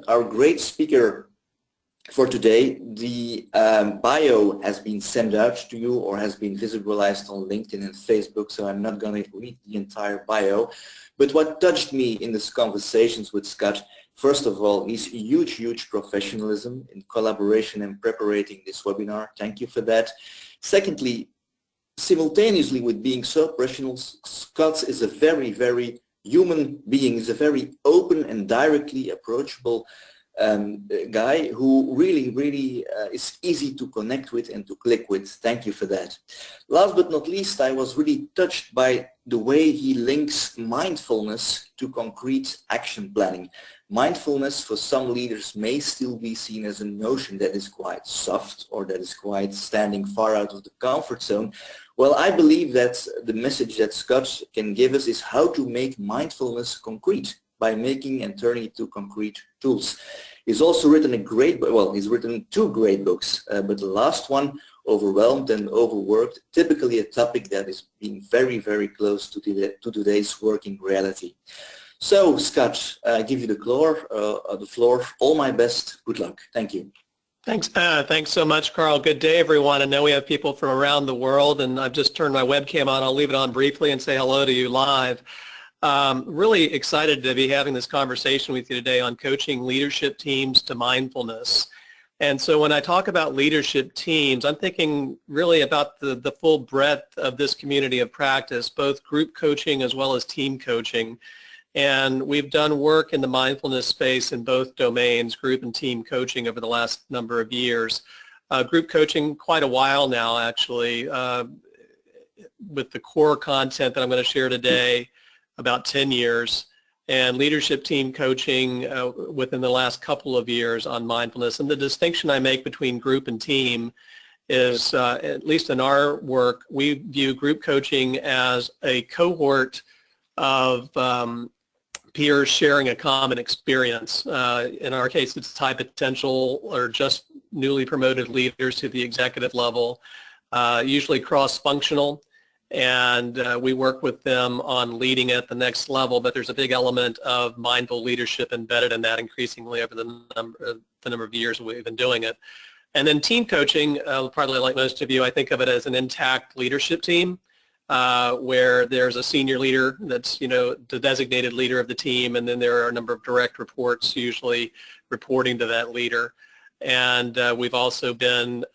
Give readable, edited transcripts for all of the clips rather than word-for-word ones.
our great speaker for today. The bio has been sent out to you or has been visualized on LinkedIn and Facebook, so I'm not going to read the entire bio. But what touched me in these conversations with Scott, first of all, is huge professionalism in collaboration and preparing this webinar. Thank you for that. Secondly, simultaneously with being so professional, Scott is a very human being. He's a very open and directly approachable guy who really is easy to connect with and to click with. Thank you for that. Last but not least, I was really touched by the way he links mindfulness to concrete action planning. Mindfulness for some leaders may still be seen as a notion that is quite soft or that is quite standing far out of the comfort zone. Well, I believe that the message that Scott can give us is how to make mindfulness concrete by making and turning it to concrete tools. He's also written a great book, well, he's written two great books, but the last one, Overwhelmed and Overworked, typically a topic that is being very close to today's working reality. So, Scott, I give you the floor. All my best. Good luck. Thank you. Thanks so much, Carl. Good day, everyone. I know we have people from around the world, and I've just turned my webcam on. I'll leave it on briefly and say hello to you live. Really excited to be having this conversation with you today on coaching leadership teams to mindfulness. And so when I talk about leadership teams, I'm thinking really about the full breadth of this community of practice, both group coaching as well as team coaching. And we've done work in the mindfulness space in both domains, group and team coaching, over the last number of years. Group coaching quite a while now, actually, with the core content that I'm going to share today, about 10 years, and leadership team coaching within the last couple of years on mindfulness. And the distinction I make between group and team is, at least in our work, we view group coaching as a cohort of peers sharing a common experience. In our case, it's high potential or just newly promoted leaders to the executive level, usually cross-functional, and we work with them on leading at the next level, but there's a big element of mindful leadership embedded in that increasingly over the number of years we've been doing it. And then team coaching, probably like most of you, I think of it as an intact leadership team, where there's a senior leader that's, the designated leader of the team, and then there are a number of direct reports usually reporting to that leader. And we've also been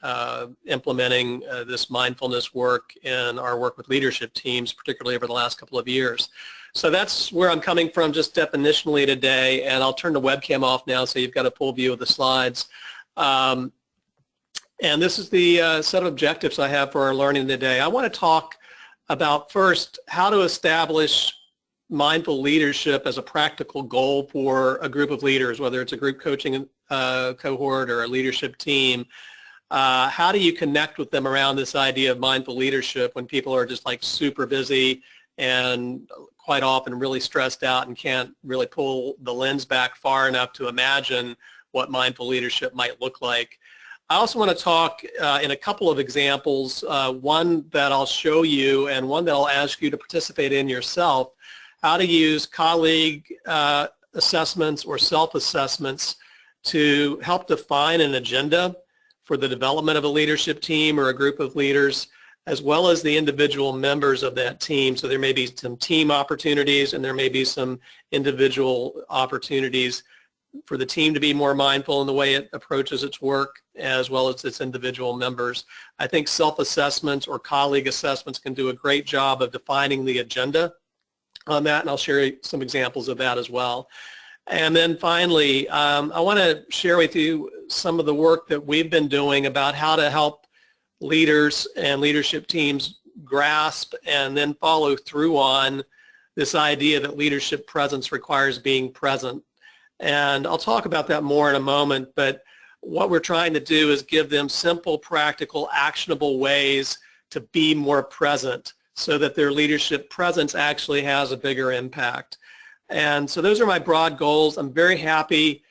implementing this mindfulness work in our work with leadership teams, particularly over the last couple of years. So that's where I'm coming from just definitionally today, and I'll turn the webcam off now so you've got a full view of the slides. And this is the set of objectives I have for our learning today. I want to talk about first how to establish mindful leadership as a practical goal for a group of leaders, whether it's a group coaching cohort or a leadership team. How do you connect with them around this idea of mindful leadership when people are just like super busy and quite often really stressed out and can't really pull the lens back far enough to imagine what mindful leadership might look like? I also want to talk in a couple of examples, one that I'll show you and one that I'll ask you to participate in yourself, how to use colleague assessments or self-assessments to help define an agenda for the development of a leadership team or a group of leaders, as well as the individual members of that team. So there may be some team opportunities and there may be some individual opportunities for the team to be more mindful in the way it approaches its work, as well as its individual members. I think self-assessments or colleague assessments can do a great job of defining the agenda on that, and I'll share some examples of that as well. And then finally, I want to share with you some of the work that we've been doing about how to help leaders and leadership teams grasp and then follow through on this idea that leadership presence requires being present. And I'll talk about that more in a moment, but what we're trying to do is give them simple, practical, actionable ways to be more present so that their leadership presence actually has a bigger impact. And so those are my broad goals. I'm very happy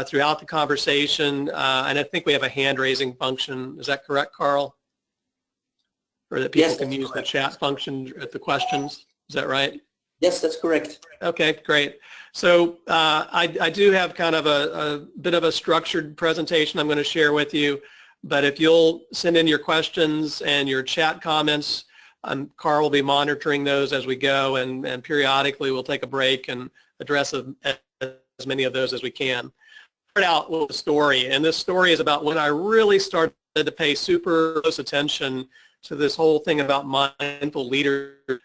throughout the conversation, and I think we have a hand-raising function. Is that correct, Carl? Or that people can use the chat function at the questions? Is that right? Yes, that's correct. Okay, great. So I do have kind of a bit of a structured presentation I'm going to share with you, but if you'll send in your questions and your chat comments, Carl will be monitoring those as we go, and periodically we'll take a break and address as many of those as we can. Start out with a story, and this story is about when I really started to pay super close attention to this whole thing about mindful leadership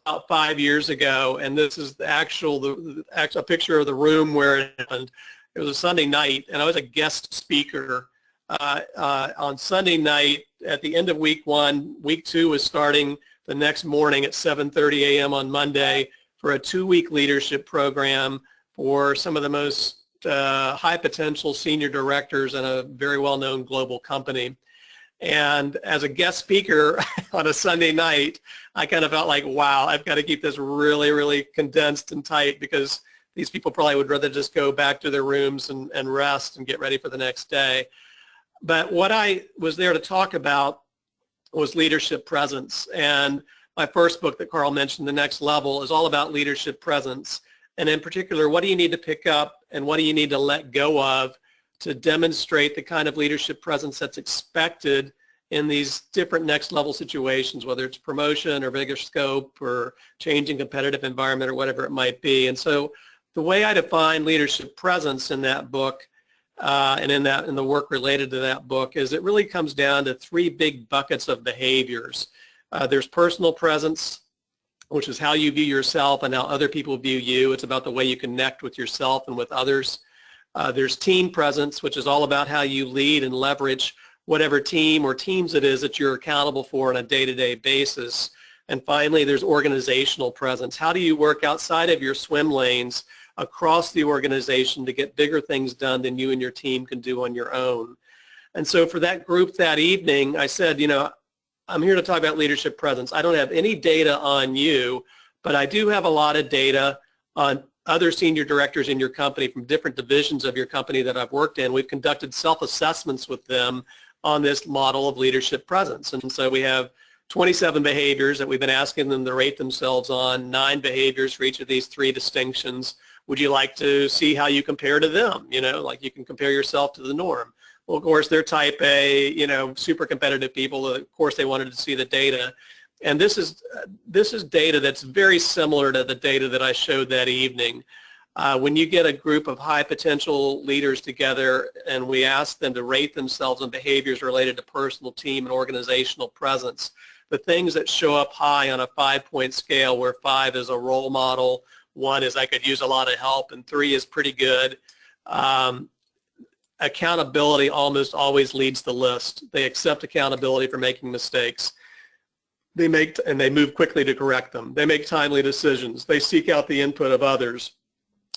about 5 years ago, and this is the actual picture of the room where it happened. It was a Sunday night, and I was a guest speaker on Sunday night at the end of week 1. Week 2 was starting the next morning at 7:30 a.m. on Monday for a 2-week leadership program for some of the most high potential senior directors in a very well-known global company. And as a guest speaker on a Sunday night, I kind of felt like, wow, I've got to keep this really, really condensed and tight, because these people probably would rather just go back to their rooms and rest and get ready for the next day. But what I was there to talk about was leadership presence. And my first book that Carl mentioned, The Next Level, is all about leadership presence. And in particular, what do you need to pick up and what do you need to let go of to demonstrate the kind of leadership presence that's expected in these different next level situations, whether it's promotion or bigger scope or changing competitive environment or whatever it might be. And so the way I define leadership presence in that book and in the work related to that book is it really comes down to 3 big buckets of behaviors. There's personal presence, which is how you view yourself and how other people view you. It's about the way you connect with yourself and with others. There's team presence, which is all about how you lead and leverage whatever team or teams it is that you're accountable for on a day-to-day basis. And finally, there's organizational presence. How do you work outside of your swim lanes across the organization to get bigger things done than you and your team can do on your own? And so for that group that evening, I said, you know, I'm here to talk about leadership presence. I don't have any data on you, but I do have a lot of data on other senior directors in your company from different divisions of your company that I've worked in. We've conducted self-assessments with them on this model of leadership presence. And so we have 27 behaviors that we've been asking them to rate themselves on, 9 behaviors for each of these 3 distinctions. Would you like to see how you compare to them? You know, like you can compare yourself to the norm. Well, of course, they're type A, you know, super competitive people. Of course, they wanted to see the data. And this is data that's very similar to the data that I showed that evening. When you get a group of high potential leaders together and we ask them to rate themselves on behaviors related to personal, team, and organizational presence, the things that show up high on a 5-point scale, where 5 is a role model, 1 is I could use a lot of help, and 3 is pretty good. Accountability almost always leads the list. They accept accountability for making mistakes. They move quickly to correct them. They make timely decisions. They seek out the input of others.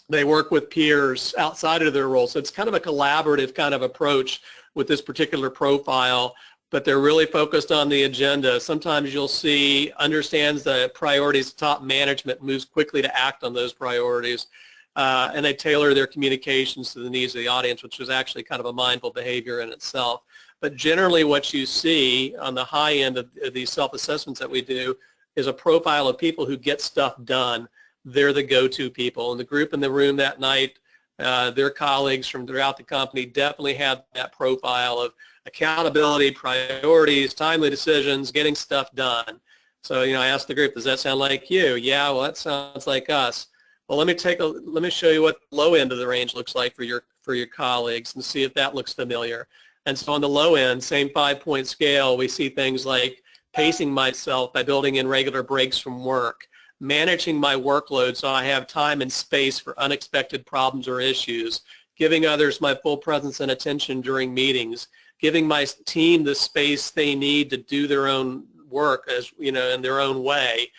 They work with peers outside of their role. So it's kind of a collaborative kind of approach with this particular profile, but they're really focused on the agenda. Sometimes you'll see understands the priorities of top management, moves quickly to act on those priorities, and they tailor their communications to the needs of the audience, which is actually kind of a mindful behavior in itself. But generally what you see on the high end of these self-assessments that we do is a profile of people who get stuff done. They're the go-to people. And the group in the room that night, their colleagues from throughout the company definitely have that profile of accountability, priorities, timely decisions, getting stuff done. So, you know, I asked the group, does that sound like you? Yeah, well, that sounds like us. Well, let me show you what the low end of the range looks like for your colleagues and see if that looks familiar. And so on the low end, same 5-point scale, we see things like pacing myself by building in regular breaks from work, managing my workload so I have time and space for unexpected problems or issues, giving others my full presence and attention during meetings, giving my team the space they need to do their own work, as you know, in their own way,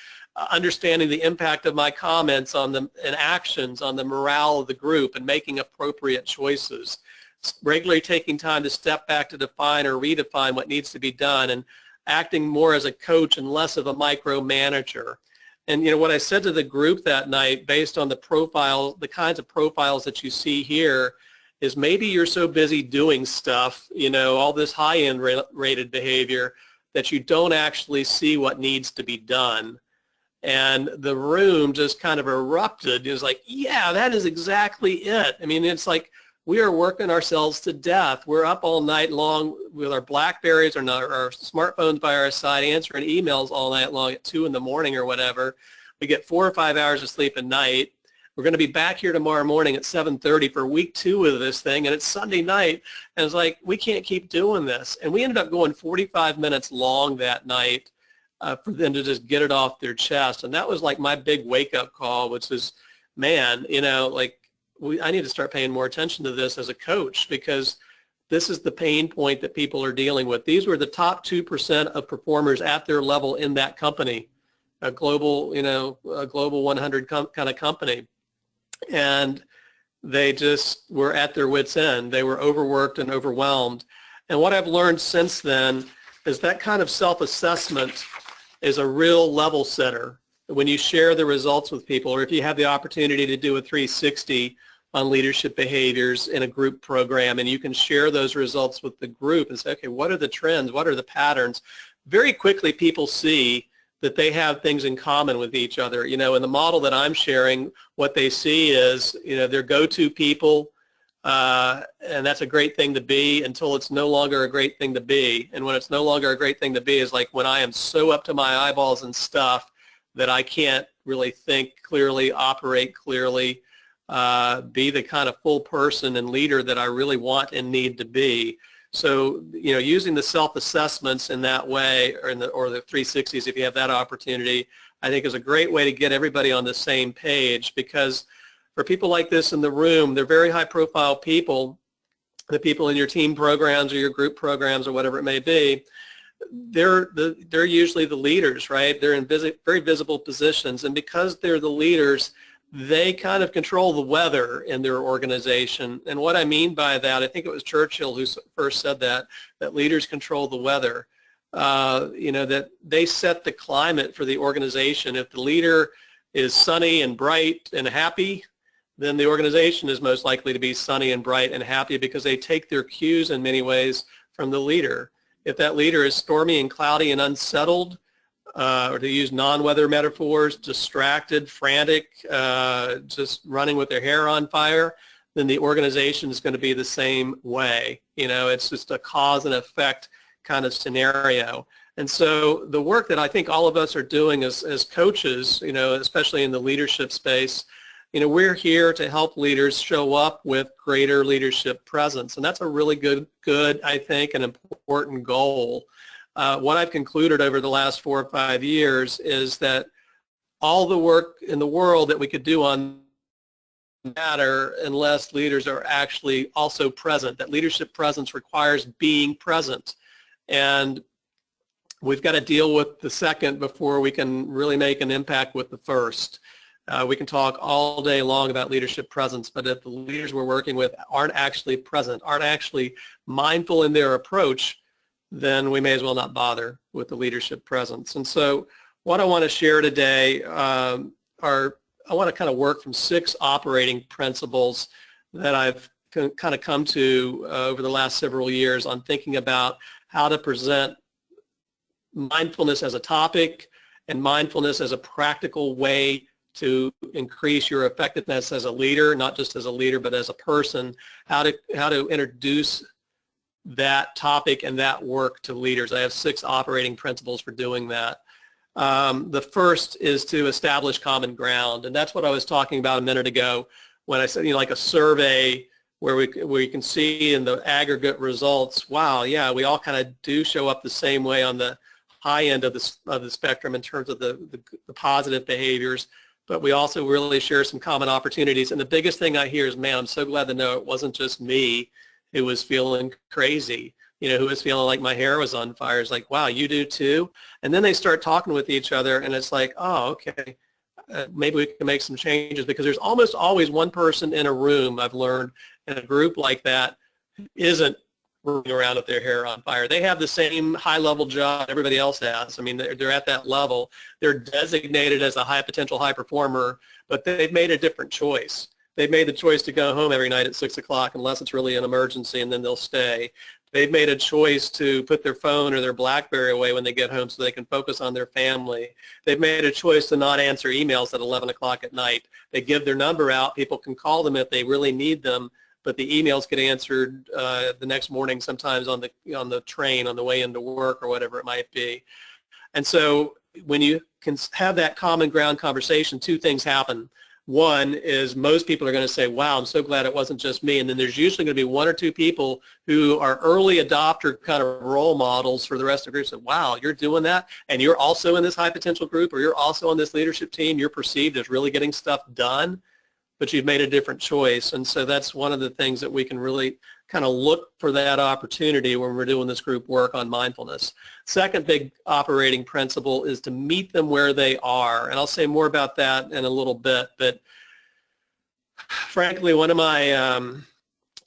understanding the impact of my comments on them and actions on the morale of the group and making appropriate choices, regularly taking time to step back to define or redefine what needs to be done, and acting more as a coach and less of a micromanager. And you know what I said to the group that night, based on the profile, the kinds of profiles that you see here, is maybe you're so busy doing stuff, you know, all this high-end rated behavior, that you don't actually see what needs to be done. And the room just kind of erupted. It was like, yeah, that is exactly it. I mean, it's like we are working ourselves to death. We're up all night long with our Blackberries or our smartphones by our side, answering emails all night long at 2 in the morning or whatever. We get 4 or 5 hours of sleep a night. We're going to be back here tomorrow morning at 7:30 for week 2 of this thing, and it's Sunday night, and it's like, we can't keep doing this. And we ended up going 45 minutes long that night for them to just get it off their chest. And that was like my big wake-up call, which is, man, you know, like, I need to start paying more attention to this as a coach, because this is the pain point that people are dealing with. These were the top 2% of performers at their level in that company, a global, you know, a global 100 kind of company. And they just were at their wits' end. They were overworked and overwhelmed. And what I've learned since then is that kind of self-assessment is a real level setter. When you share the results with people, or if you have the opportunity to do a 360 on leadership behaviors in a group program, and you can share those results with the group and say, okay, what are the trends? What are the patterns? Very quickly people see that they have things in common with each other. You know, in the model that I'm sharing, what they see is, you know, their go-to people, and that's a great thing to be until it's no longer a great thing to be. And when it's no longer a great thing to be is like when I am so up to my eyeballs in stuff that I can't really think clearly, operate clearly, be the kind of full person and leader that I really want and need to be. So, you know, using the self-assessments in that way, or the 360s, if you have that opportunity, I think is a great way to get everybody on the same page, because for people like this in the room, they're very high-profile people, the people in your team programs or your group programs or whatever it may be. They're usually the leaders, right? They're in very visible positions, and because they're the leaders, they kind of control the weather in their organization. And what I mean by that, I think it was Churchill who first said that leaders control the weather. You know, that they set the climate for the organization. If the leader is sunny and bright and happy, then the organization is most likely to be sunny and bright and happy, because they take their cues in many ways from the leader. If that leader is stormy and cloudy and unsettled, or to use non-weather metaphors, distracted, frantic, just running with their hair on fire, then the organization is going to be the same way. You know, it's just a cause and effect kind of scenario. And so the work that I think all of us are doing as coaches, you know, especially in the leadership space, you know, we're here to help leaders show up with greater leadership presence. And that's a really good, I think, an important goal. What I've concluded over the last 4 or 5 years is that all the work in the world that we could do on matter unless leaders are actually also present. That leadership presence requires being present. And we've got to deal with the second before we can really make an impact with the first. We can talk all day long about leadership presence, but if the leaders we're working with aren't actually present, aren't actually mindful in their approach, then we may as well not bother with the leadership presence. And so what I want to share today I want to kind of work from 6 operating principles that I've kind of come to over the last several years on thinking about how to present mindfulness as a topic and mindfulness as a practical way to increase your effectiveness as a leader, not just as a leader, but as a person, how to introduce that topic and that work to leaders. I have 6 operating principles for doing that. The first is to establish common ground, and that's what I was talking about a minute ago when I said, you know, like a survey where we can see in the aggregate results, wow, yeah, we all kind of do show up the same way on the high end of the spectrum in terms of the positive behaviors, but we also really share some common opportunities. And the biggest thing I hear is, man, I'm so glad to know it wasn't just me who was feeling crazy, you know, who was feeling like my hair was on fire. It's like, wow, you do too? And then they start talking with each other, and it's like, oh, okay, maybe we can make some changes, because there's almost always one person in a room, I've learned, in a group like that, who isn't running around with their hair on fire. They have the same high-level job everybody else has. I mean, they're at that level. They're designated as a high potential high performer, but they've made a different choice. They've made the choice to go home every night at 6 o'clock unless it's really an emergency, and then they'll stay. They've made a choice to put their phone or their BlackBerry away when they get home so they can focus on their family. They've made a choice to not answer emails at 11 o'clock at night. They give their number out. People can call them if they really need them, but the emails get answered the next morning, sometimes on the train on the way into work or whatever it might be. And so when you can have that common ground conversation, two things happen. One is most people are going to say, wow, I'm so glad it wasn't just me. And then there's usually going to be one or two people who are early adopter kind of role models for the rest of the group. So, wow, you're doing that, and you're also in this high potential group, or you're also on this leadership team. You're perceived as really getting stuff done, but you've made a different choice. And so that's one of the things that we can really kind of look for that opportunity when we're doing this group work on mindfulness. Second big operating principle is to meet them where they are. And I'll say more about that in a little bit, but frankly, one of my,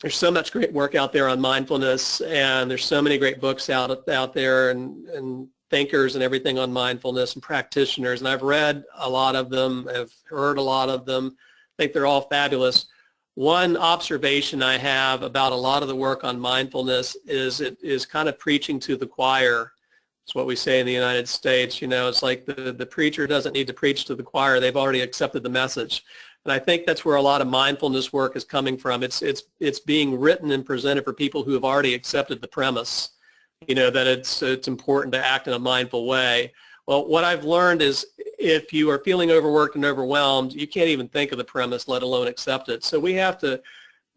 there's so much great work out there on mindfulness, and there's so many great books out there, and thinkers and everything on mindfulness, and practitioners, and I've read a lot of them, I've heard a lot of them. I think they're all fabulous. One observation I have about a lot of the work on mindfulness is it is kind of preaching to the choir. It's what we say in the United States. You know, it's like the preacher doesn't need to preach to the choir. They've already accepted the message. And I think that's where a lot of mindfulness work is coming from. It's being written and presented for people who have already accepted the premise, you know, that it's important to act in a mindful way. Well, what I've learned is if you are feeling overworked and overwhelmed, you can't even think of the premise, let alone accept it. So we have to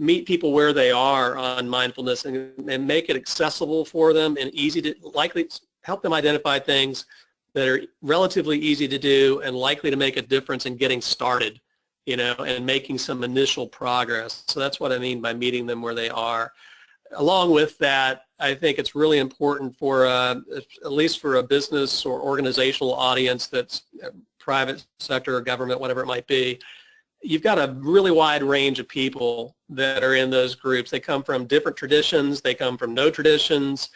meet people where they are on mindfulness and make it accessible for them and easy to, likely help them identify things that are relatively easy to do and likely to make a difference in getting started, you know, and making some initial progress. So that's what I mean by meeting them where they are. Along with that, I think it's really important for, at least for a business or organizational audience that's private sector or government, whatever it might be, you've got a really wide range of people that are in those groups. They come from different traditions. They come from no traditions.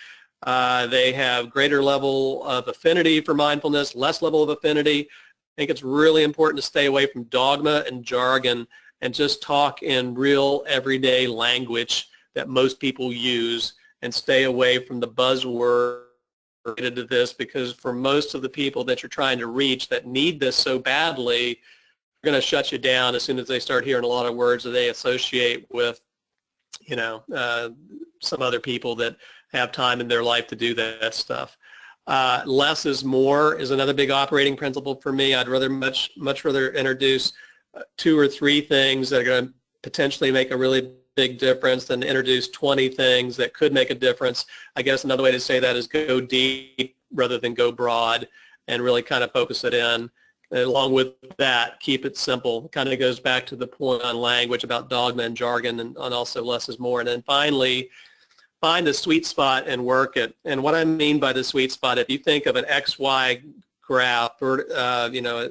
They have greater level of affinity for mindfulness, less level of affinity. I think it's really important to stay away from dogma and jargon and just talk in real everyday language that most people use, and stay away from the buzzword related to this, because for most of the people that you're trying to reach that need this so badly, they're going to shut you down as soon as they start hearing a lot of words that they associate with, you know, some other people that have time in their life to do that stuff. Less is more is another big operating principle for me. I'd rather much rather introduce 2 or 3 things that are going to potentially make a really big difference than introduce 20 things that could make a difference. I guess another way to say that is go deep rather than go broad, and really kind of focus it in. And along with that, keep it simple. It kind of goes back to the point on language about dogma and jargon, and also less is more. And then finally, find the sweet spot and work it. And what I mean by the sweet spot, if you think of an XY graph, you know,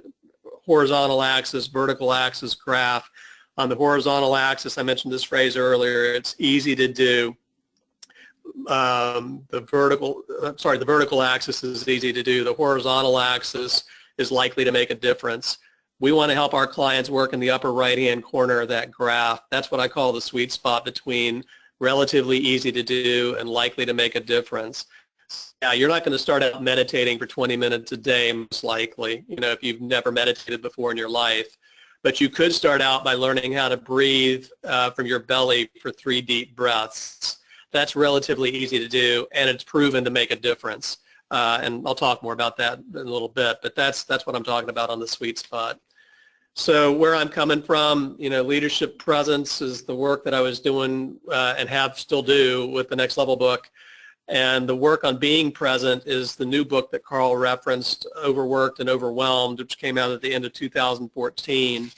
horizontal axis, vertical axis graph. On the horizontal axis, I mentioned this phrase earlier, it's easy to do. The vertical axis is easy to do. The horizontal axis is likely to make a difference. We want to help our clients work in the upper right-hand corner of that graph. That's what I call the sweet spot between relatively easy to do and likely to make a difference. Yeah, you're not going to start out meditating for 20 minutes a day, most likely, you know, if you've never meditated before in your life. But you could start out by learning how to breathe from your belly for 3 deep breaths. That's relatively easy to do, and it's proven to make a difference. And I'll talk more about that in a little bit, but that's what I'm talking about on the sweet spot. So where I'm coming from, you know, leadership presence is the work that I was doing and have still do with the Next Level book. And the work on being present is the new book that Carl referenced, Overworked and Overwhelmed, which came out at the end of 2014.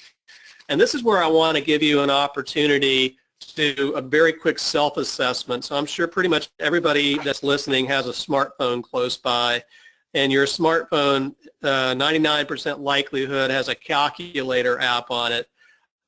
And this is where I want to give you an opportunity to do a very quick self-assessment. So I'm sure pretty much everybody that's listening has a smartphone close by. And your smartphone, 99% likelihood, has a calculator app on it.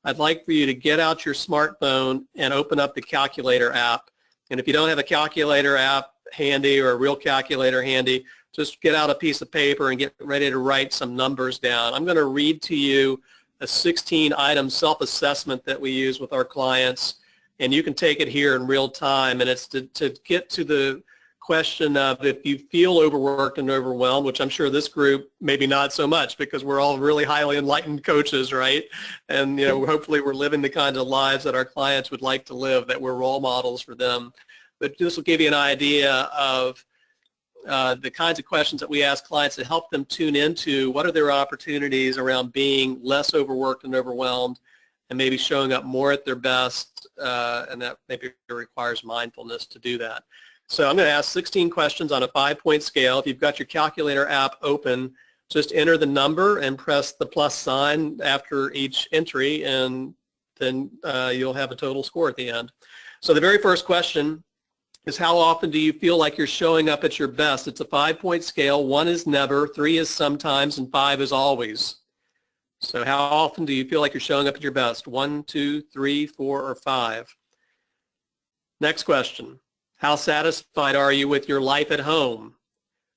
I'd like for you to get out your smartphone and open up the calculator app. And if you don't have a calculator app handy or a real calculator handy, just get out a piece of paper and get ready to write some numbers down. I'm going to read to you a 16-item self-assessment that we use with our clients, and you can take it here in real time, and it's to get to the question of if you feel overworked and overwhelmed, which I'm sure this group maybe not so much because we're all really highly enlightened coaches, right? And hopefully we're living the kinds of lives that our clients would like to live, that we're role models for them. But this will give you an idea of the kinds of questions that we ask clients to help them tune into what are their opportunities around being less overworked and overwhelmed and maybe showing up more at their best, and that maybe requires mindfulness to do that. So I'm going to ask 16 questions on a 5-point scale. If you've got your calculator app open, just enter the number and press the plus sign after each entry, and then you'll have a total score at the end. So the very first question is, how often do you feel like you're showing up at your best? It's a 5-point scale. 1 is never, 3 is sometimes, and 5 is always. So how often do you feel like you're showing up at your best? 1, 2, 3, 4, or 5? Next question. How satisfied are you with your life at home?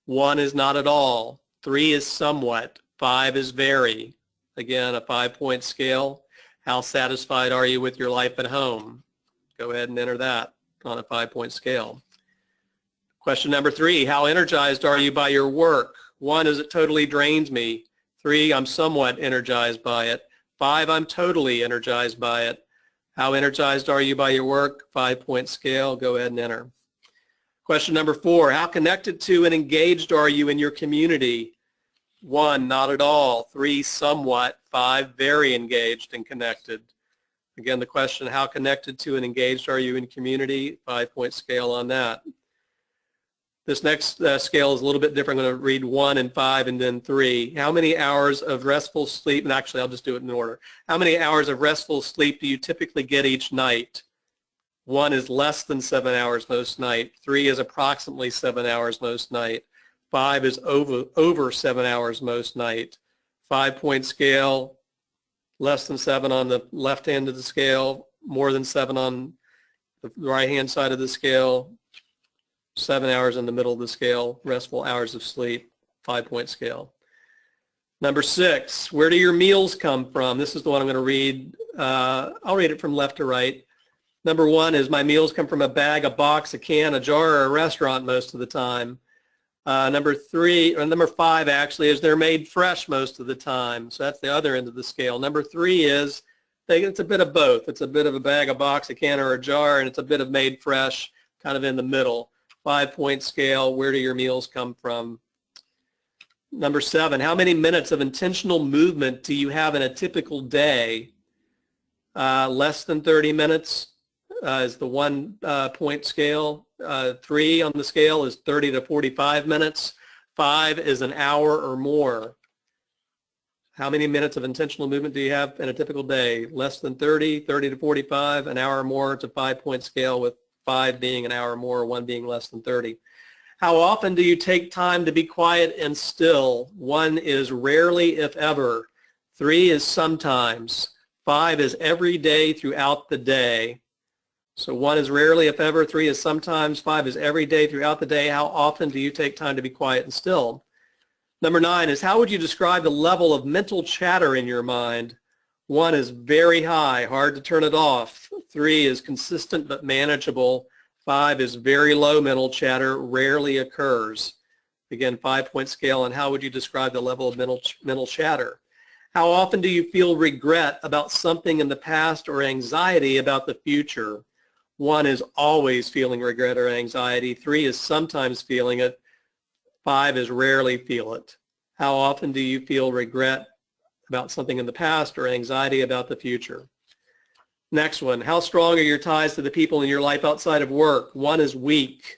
1 is not at all. 3 is somewhat. 5 is very. Again, a 5-point scale. How satisfied are you with your life at home? Go ahead and enter that on a 5-point scale. Question number 3, how energized are you by your work? 1 is it totally drains me. 3, I'm somewhat energized by it. 5, I'm totally energized by it. How energized are you by your work? 5-point scale. Go ahead and enter. Question number 4, how connected to and engaged are you in your community? 1, not at all. 3, somewhat. 5, very engaged and connected. Again, the question, how connected to and engaged are you in community? 5-point scale on that. This next scale is a little bit different. I'm going to read 1 and 5 and then 3. How many hours of restful sleep, and actually I'll just do it in order. How many hours of restful sleep do you typically get each night? 1 is less than 7 hours most night. 3 is approximately 7 hours most night. 5 is over 7 hours most night. 5-point scale, less than 7 on the left hand of the scale, more than 7 on the right hand side of the scale, 7 hours in the middle of the scale, restful hours of sleep, 5-point scale. Number 6, where do your meals come from? This is the one I'm going to read. I'll read it from left to right. Number 1 is my meals come from a bag, a box, a can, a jar, or a restaurant most of the time. Number 5 actually is they're made fresh most of the time. So that's the other end of the scale. Number 3 is it's a bit of both. It's a bit of a bag, a box, a can, or a jar, and it's a bit of made fresh, kind of in the middle. 5-point scale, where do your meals come from? Number 7, how many minutes of intentional movement do you have in a typical day? Less than 30 minutes is the 1-point scale. 3 on the scale is 30 to 45 minutes. 5 is an hour or more. How many minutes of intentional movement do you have in a typical day? Less than 30, 30 to 45, an hour or more. It's a 5-point scale with 5 being an hour or more, 1 being less than 30. How often do you take time to be quiet and still? 1 is rarely, if ever. 3 is sometimes. 5 is every day throughout the day. So 1 is rarely, if ever. 3 is sometimes. 5 is every day throughout the day. How often do you take time to be quiet and still? Number 9 is, how would you describe the level of mental chatter in your mind? 1 is very high, hard to turn it off. 3 is consistent but manageable. 5 is very low mental chatter, rarely occurs. Again, 5-point scale on how would you describe the level of mental chatter? How often do you feel regret about something in the past or anxiety about the future? 1 is always feeling regret or anxiety. 3 is sometimes feeling it. 5 is rarely feel it. How often do you feel regret about something in the past or anxiety about the future? Next one, how strong are your ties to the people in your life outside of work? 1 is weak.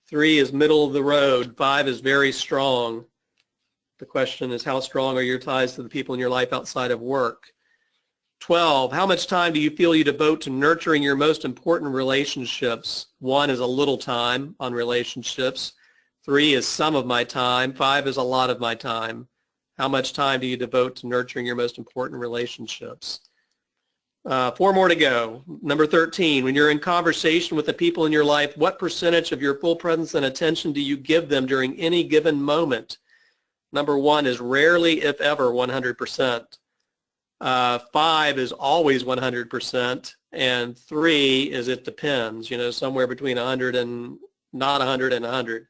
3 is middle of the road. 5 is very strong. The question is, how strong are your ties to the people in your life outside of work? 12, how much time do you feel you devote to nurturing your most important relationships? 1 is a little time on relationships. 3 is some of my time. 5 is a lot of my time. How much time do you devote to nurturing your most important relationships? 4 more to go. Number 13, when you're in conversation with the people in your life, what percentage of your full presence and attention do you give them during any given moment? Number 1 is rarely, if ever, 100%. 5 is always 100%, and 3 is it depends, somewhere between 100 and not 100 and 100.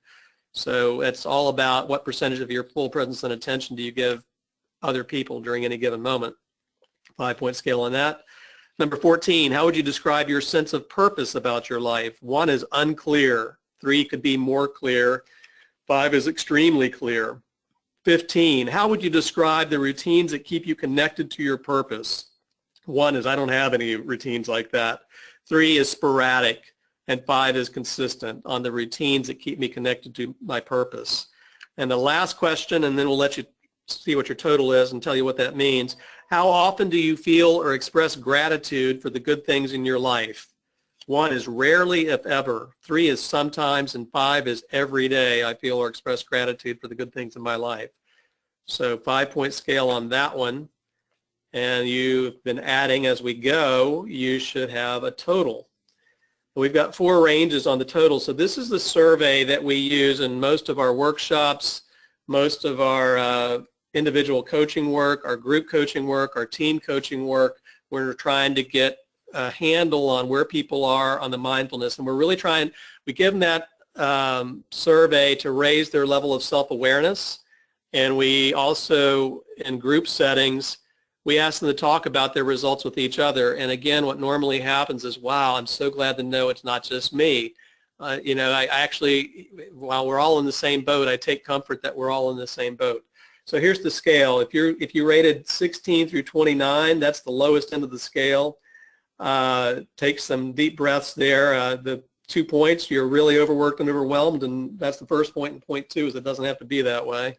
So it's all about what percentage of your full presence and attention do you give other people during any given moment. 5-point scale on that. Number 14, how would you describe your sense of purpose about your life? 1 is unclear. 3 could be more clear. 5 is extremely clear. 15, how would you describe the routines that keep you connected to your purpose? 1 is I don't have any routines like that. 3 is sporadic. And 5 is consistent on the routines that keep me connected to my purpose. And the last question, and then we'll let you see what your total is and tell you what that means. How often do you feel or express gratitude for the good things in your life? 1 is rarely, if ever. 3 is sometimes, and 5 is every day I feel or express gratitude for the good things in my life. So 5-point scale on that one. And you've been adding as we go. You should have a total. We've got 4 ranges on the total. So this is the survey that we use in most of our workshops, most of our individual coaching work, our group coaching work, our team coaching work. We're trying to get a handle on where people are on the mindfulness. And we're really trying, we give them that survey to raise their level of self-awareness. And we also, in group settings, we ask them to talk about their results with each other. And again, what normally happens is, wow, I'm so glad to know it's not just me. I actually, while we're all in the same boat, I take comfort that we're all in the same boat. So here's the scale. If you rated 16 through 29, that's the lowest end of the scale. Take some deep breaths there. The 2 points, you're really overworked and overwhelmed, and that's the first point, and point 2 is it doesn't have to be that way.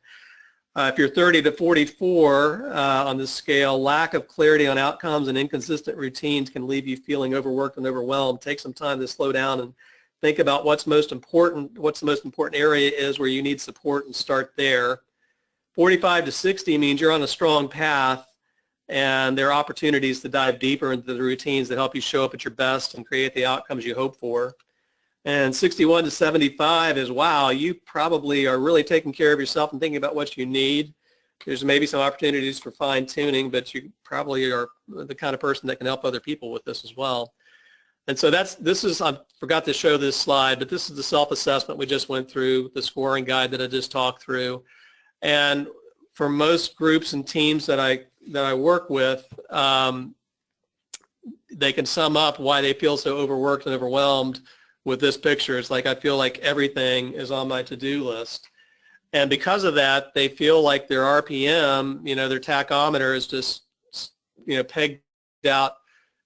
If you're 30 to 44 on the scale, lack of clarity on outcomes and inconsistent routines can leave you feeling overworked and overwhelmed. Take some time to slow down and think about what's most important, what's the most important area is where you need support, and start there. 45 to 60 means you're on a strong path, and there are opportunities to dive deeper into the routines that help you show up at your best and create the outcomes you hope for. And 61 to 75 is, wow, you probably are really taking care of yourself and thinking about what you need. There's maybe some opportunities for fine-tuning, but you probably are the kind of person that can help other people with this as well. And so I forgot to show this slide, but this is the self-assessment we just went through, the scoring guide that I just talked through. And for most groups and teams that I work with, they can sum up why they feel so overworked and overwhelmed with this picture. It's like, I feel like everything is on my to-do list. And because of that, they feel like their RPM, their tachometer is just, pegged out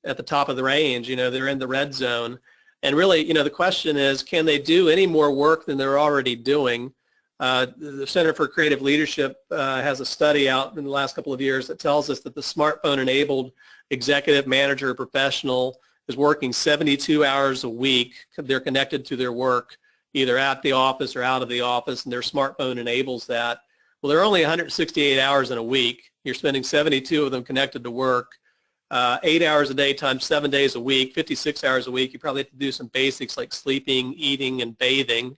at the top of the range. They're in the red zone. And really, the question is, can they do any more work than they're already doing? The Center for Creative Leadership has a study out in the last couple of years that tells us that the smartphone-enabled executive, manager, or professional is working 72 hours a week. They're connected to their work either at the office or out of the office, and their smartphone enables that. Well, there are only 168 hours in a week. You're spending 72 of them connected to work. 8 hours a day times 7 days a week, 56 hours a week. You probably have to do some basics like sleeping, eating, and bathing.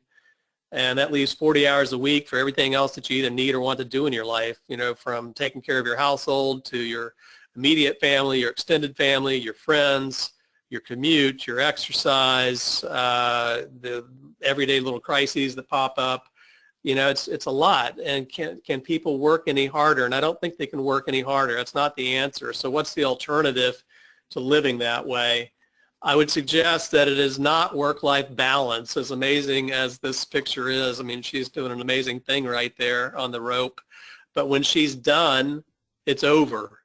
And that leaves 40 hours a week for everything else that you either need or want to do in your life, from taking care of your household to your immediate family, your extended family, your friends, your commute, your exercise, the everyday little crises that pop up. It's a lot. And can people work any harder? And I don't think they can work any harder. That's not the answer. So what's the alternative to living that way? I would suggest that it is not work-life balance, as amazing as this picture is. I mean, she's doing an amazing thing right there on the rope. But when she's done, it's over.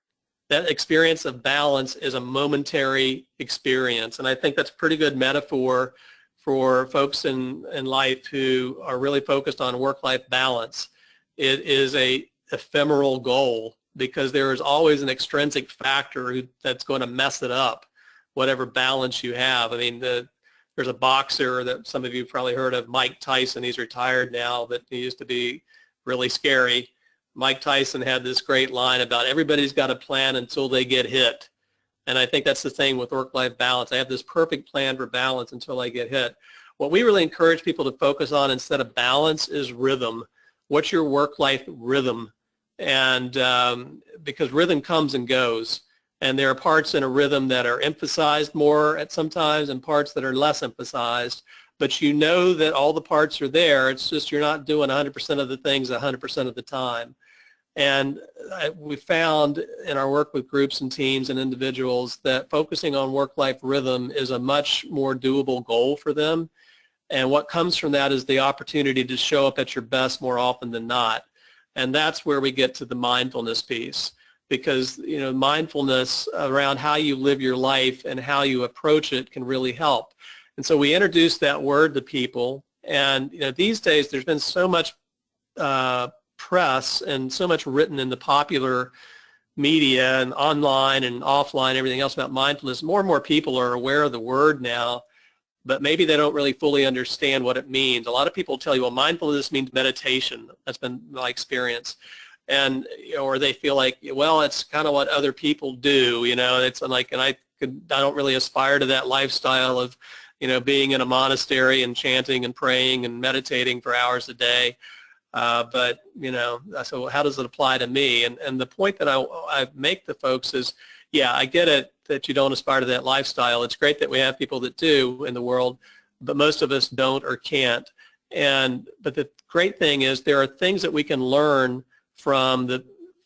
That experience of balance is a momentary experience. And I think that's a pretty good metaphor for folks in life who are really focused on work-life balance. It is a ephemeral goal because there is always an extrinsic factor that's going to mess it up, whatever balance you have. I mean, there's a boxer that some of you probably heard of, Mike Tyson. He's retired now, but he used to be really scary. Mike Tyson had this great line about everybody's got a plan until they get hit. And I think that's the thing with work-life balance. I have this perfect plan for balance until I get hit. What we really encourage people to focus on instead of balance is rhythm. What's your work-life rhythm? And because rhythm comes and goes. And there are parts in a rhythm that are emphasized more at sometimes and parts that are less emphasized. But you know that all the parts are there. It's just you're not doing 100% of the things 100% of the time. And we found in our work with groups and teams and individuals that focusing on work-life rhythm is a much more doable goal for them. And what comes from that is the opportunity to show up at your best more often than not. And that's where we get to the mindfulness piece, because mindfulness around how you live your life and how you approach it can really help. And so we introduced that word to people, and these days there's been so much press and so much written in the popular media and online and offline, everything else about mindfulness. More and more people are aware of the word now, but maybe they don't really fully understand what it means. A lot of people tell you, well, mindfulness means meditation. That's been my experience. And or they feel like, well, it's kind of what other people do, it's like, and I don't really aspire to that lifestyle of being in a monastery and chanting and praying and meditating for hours a day. But so how does it apply to me? And the point that I make to folks is, yeah, I get it that you don't aspire to that lifestyle. It's great that we have people that do in the world, but most of us don't or can't. But the great thing is there are things that we can learn from the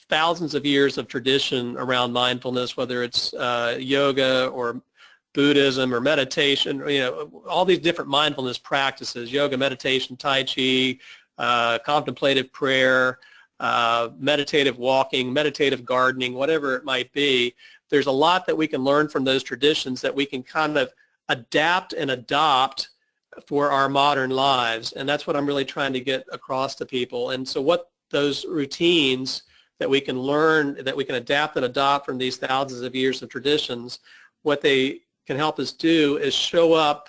thousands of years of tradition around mindfulness, whether it's yoga or Buddhism or meditation, all these different mindfulness practices, yoga, meditation, Tai Chi, contemplative prayer, meditative walking, meditative gardening, whatever it might be. There's a lot that we can learn from those traditions that we can kind of adapt and adopt for our modern lives. And that's what I'm really trying to get across to people. And so what those routines that we can learn, that we can adapt and adopt from these thousands of years of traditions, what they can help us do is show up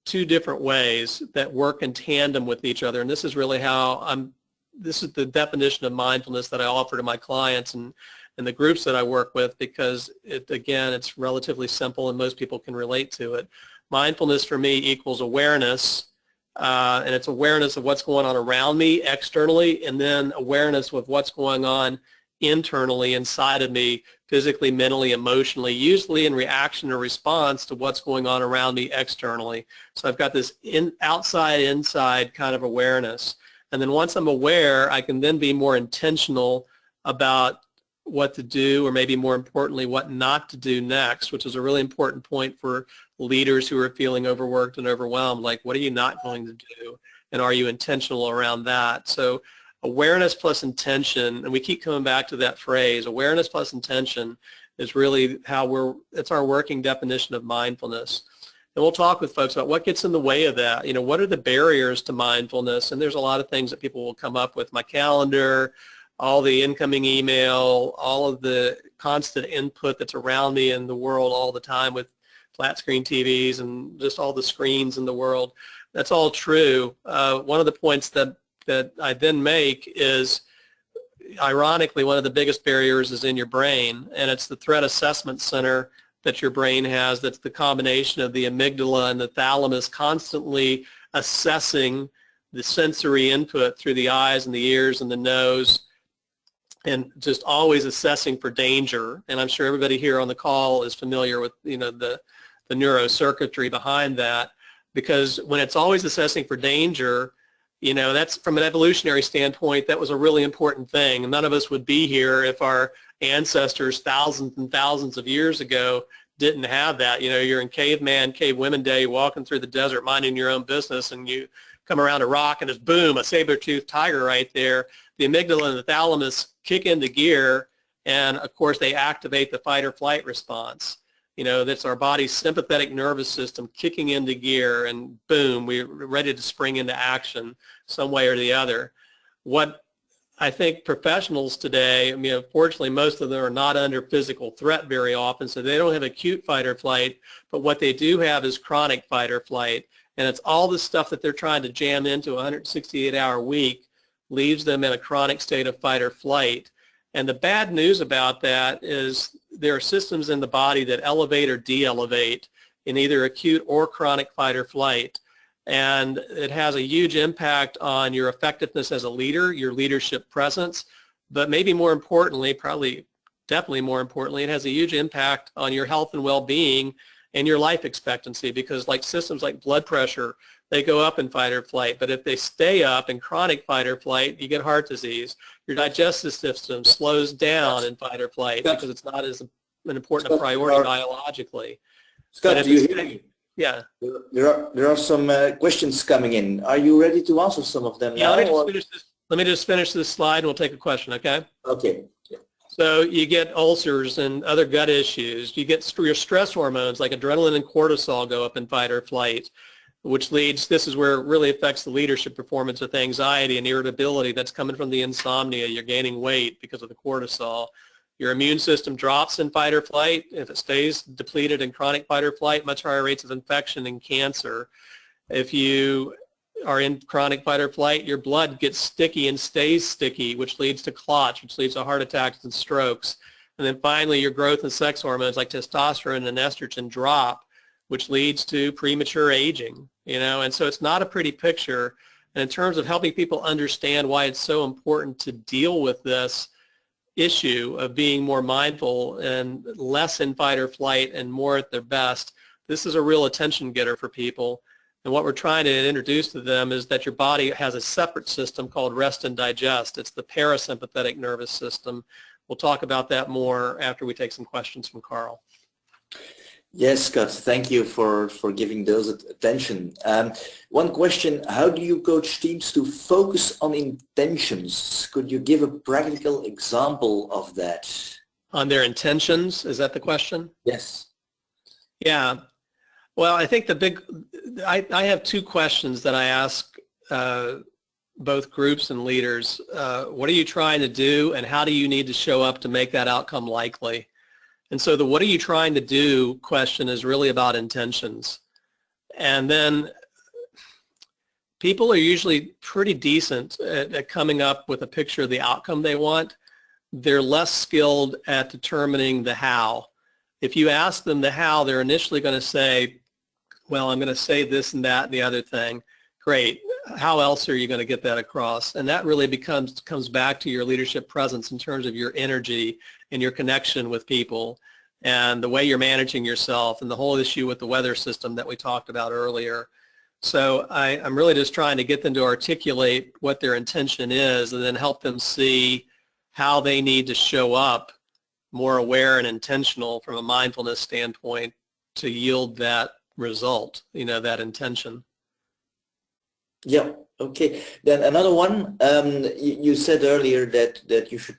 two different ways that work in tandem with each other. And this is really how this is the definition of mindfulness that I offer to my clients and the groups that I work with, because again, it's relatively simple and most people can relate to it. Mindfulness for me equals awareness, and it's awareness of what's going on around me externally, and then awareness of what's going on internally inside of me, physically, mentally, emotionally, usually in reaction or response to what's going on around me externally. So I've got this outside, inside kind of awareness. And then once I'm aware, I can then be more intentional about what to do, or maybe more importantly, what not to do next, which is a really important point for leaders who are feeling overworked and overwhelmed. Like, what are you not going to do? And are you intentional around that? So awareness plus intention, and we keep coming back to that phrase, awareness plus intention is really how it's our working definition of mindfulness. And we'll talk with folks about what gets in the way of that. What are the barriers to mindfulness? And there's a lot of things that people will come up with. My calendar, all the incoming email, all of the constant input that's around me in the world all the time with flat screen TVs and just all the screens in the world. That's all true. One of the points that I then make is, ironically, one of the biggest barriers is in your brain, and it's the threat assessment center that your brain has. That's the combination of the amygdala and the thalamus constantly assessing the sensory input through the eyes and the ears and the nose, and just always assessing for danger. And I'm sure everybody here on the call is familiar with the neurocircuitry behind that, because when it's always assessing for danger, that's, from an evolutionary standpoint, that was a really important thing. None of us would be here if our ancestors thousands and thousands of years ago didn't have that. You're in caveman, cavewomen day, walking through the desert, minding your own business, and you come around a rock and it's boom, a saber-toothed tiger right there. The amygdala and the thalamus kick into gear, and of course they activate the fight or flight response. That's our body's sympathetic nervous system kicking into gear, and boom, we're ready to spring into action some way or the other. What I think professionals today, unfortunately most of them are not under physical threat very often, so they don't have acute fight or flight, but what they do have is chronic fight or flight, and it's all the stuff that they're trying to jam into a 168-hour week leaves them in a chronic state of fight or flight. And the bad news about that is there are systems in the body that elevate or de-elevate in either acute or chronic fight or flight. And it has a huge impact on your effectiveness as a leader, your leadership presence, but maybe more importantly, probably definitely more importantly, it has a huge impact on your health and well-being and your life expectancy, because like systems like blood pressure, they go up in fight or flight, but if they stay up in chronic fight or flight, you get heart disease. Your digestive system slows down in fight or flight because it's not as an important a priority biologically. Scott, do you hear me? Yeah. There are some questions coming in. Are you ready to answer some of them now? Let me just finish this slide and we'll take a question, okay? Okay. Yeah. So you get ulcers and other gut issues. You get your stress hormones like adrenaline and cortisol go up in fight or flight, which leads, this is where it really affects the leadership performance with anxiety and irritability that's coming from the insomnia. You're gaining weight because of the cortisol. Your immune system drops in fight or flight. If it stays depleted in chronic fight or flight, much higher rates of infection and cancer. If you are in chronic fight or flight, your blood gets sticky and stays sticky, which leads to clots, which leads to heart attacks and strokes. And then finally, your growth and sex hormones like testosterone and estrogen drop, which leads to premature aging, you know, and so it's not a pretty picture. And in terms of helping people understand why it's so important to deal with this issue of being more mindful and less in fight or flight and more at their best, this is a real attention getter for people. And what we're trying to introduce to them is that your body has a separate system called rest and digest. It's the parasympathetic nervous system. We'll talk about that more after we take some questions from Carl. Yes, Scott, thank you for giving those attention. One question, how do you coach teams to focus on intentions? Could you give a practical example of that? On their intentions, is that the question? Yes. Yeah. Well, I think I have two questions that I ask both groups and leaders. What are you trying to do, and how do you need to show up to make that outcome likely? And so the what are you trying to do question is really about intentions. And then people are usually pretty decent at coming up with a picture of the outcome they want. They're less skilled at determining the how. If you ask them the how, they're initially going to say, well, I'm going to say this and that and the other thing. Great. How else are you going to get that across? And that really comes back to your leadership presence in terms of your energy and your connection with people and the way you're managing yourself and the whole issue with the weather system that we talked about earlier. So I'm really just trying to get them to articulate what their intention is and then help them see how they need to show up more aware and intentional from a mindfulness standpoint to yield that result, you know, that intention. Yeah. Okay. Then another one. You said earlier that you should